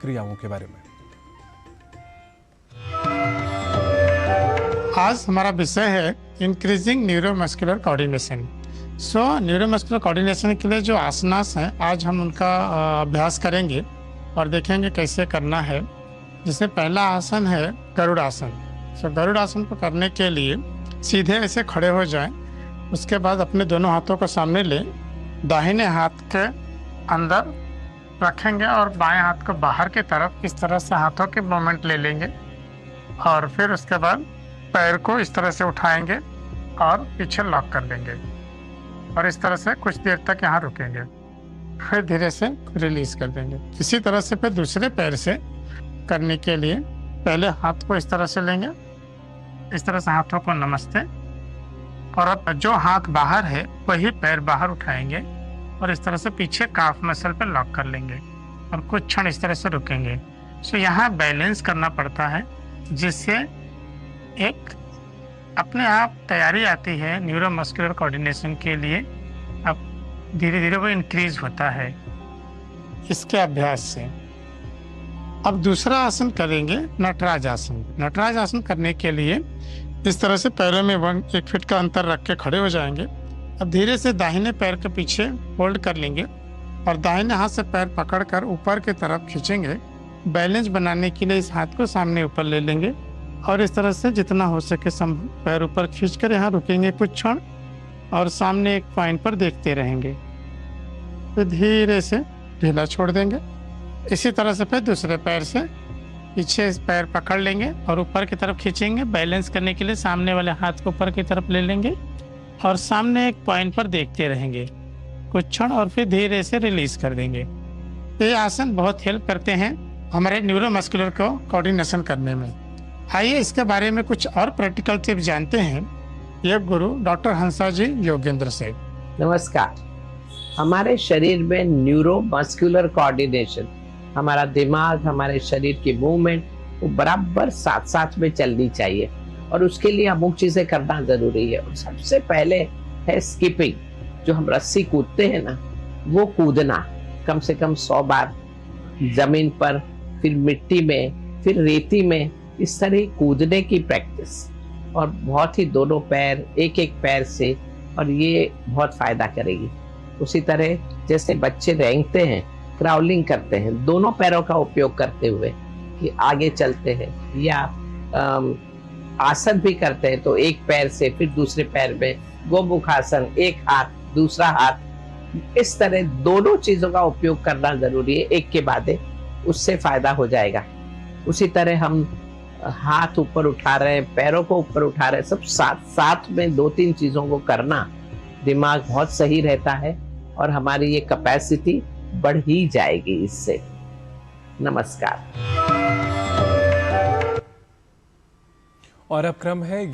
क्रियाओं के बारे में। आज हमारा विषय है increasing neuromuscular coordination. Neuromuscular coordination के लिए जो आसनास हैं आज हम उनका अभ्यास करेंगे और देखेंगे कैसे करना है। जैसे पहला आसन है गरुड़ आसन। गरुड़ आसन को करने के लिए सीधे ऐसे खड़े हो जाएं। उसके बाद अपने दोनों हाथों को सामने लें, दाहिने हाथ के अंदर रखेंगे और बाएं हाथ को बाहर की तरफ इस तरह से हाथों के मूवमेंट ले लेंगे और फिर उसके बाद पैर को इस तरह से उठाएंगे और पीछे लॉक कर देंगे और इस तरह से कुछ देर तक यहाँ रुकेंगे, फिर धीरे से रिलीज कर देंगे। इसी तरह से फिर दूसरे पैर से करने के लिए पहले हाथ को इस तरह से लेंगे, इस तरह से हाथों को नमस्ते, और अब जो हाथ बाहर है वही पैर बाहर उठाएंगे और इस तरह से पीछे काफ मसल पे लॉक कर लेंगे और कुछ क्षण इस तरह से रुकेंगे। यहाँ बैलेंस करना पड़ता है जिससे एक अपने आप तैयारी आती है न्यूरोमस्कुलर कोऑर्डिनेशन के लिए। अब धीरे धीरे वो इंक्रीज होता है इसके अभ्यास से। अब दूसरा आसन करेंगे नटराज आसन। नटराज आसन करने के लिए इस तरह से पैरों में 1 फीट का अंतर रख के खड़े हो जाएंगे। अब धीरे से दाहिने पैर के पीछे होल्ड कर लेंगे और दाहिने हाथ से पैर पकड़कर ऊपर की तरफ खींचेंगे। बैलेंस बनाने के लिए इस हाथ को सामने ऊपर ले लेंगे और इस तरह से जितना हो सके पैर ऊपर खींचकर यहाँ रुकेंगे कुछ क्षण और सामने एक पॉइंट पर देखते रहेंगे, फिर धीरे से ढीला छोड़ देंगे। इसी तरह से फिर दूसरे पैर से पीछे पैर पकड़ लेंगे और ऊपर की तरफ खींचेंगे। बैलेंस करने के लिए सामने वाले हाथ को ऊपर की तरफ ले लेंगे और सामने एक पॉइंट पर देखते रहेंगे कुछ क्षण और फिर धीरे से रिलीज कर देंगे। ये आसन बहुत हेल्प करते हैं हमारे न्यूरोमस्कुलर को कोऑर्डिनेशन करने में। आइए इसके बारे में कुछ और प्रैक्टिकल टिप्स जानते हैं योग गुरु डॉक्टर हंसा जी योगेंद्र से। नमस्कार। हमारे शरीर में न्यूरोमस्कुलर कोऑर्डिनेशन, हमारा दिमाग, हमारे शरीर की मूवमेंट वो बराबर साथ साथ में चलनी चाहिए और उसके लिए अमुक चीजें करना जरूरी है। और सबसे पहले है स्किपिंग, जो हम रस्सी कूदते हैं ना, वो कूदना कम से कम 100 बार जमीन पर, फिर मिट्टी में, फिर रेती में, इस तरह कूदने की प्रैक्टिस। और बहुत ही दोनों पैर एक एक पैर से, और ये बहुत फायदा करेगी। उसी तरह जैसे बच्चे रेंगते हैं, क्राउलिंग करते हैं, दोनों पैरों का उपयोग करते हुए कि आगे चलते हैं, या आसन भी करते हैं तो एक पैर से फिर दूसरे पैर में गोमुख आसन, एक हाथ दूसरा हाथ, इस तरह दोनों चीजों का उपयोग करना जरूरी है एक के बाद एक, उससे फायदा हो जाएगा। उसी तरह हम हाथ ऊपर उठा रहे हैं, पैरों को ऊपर उठा रहे हैं, सब साथ साथ में 2-3 चीजों को करना, दिमाग बहुत सही रहता है और हमारी ये कैपेसिटी बढ़ ही जाएगी इससे। नमस्कार। और अब क्रम है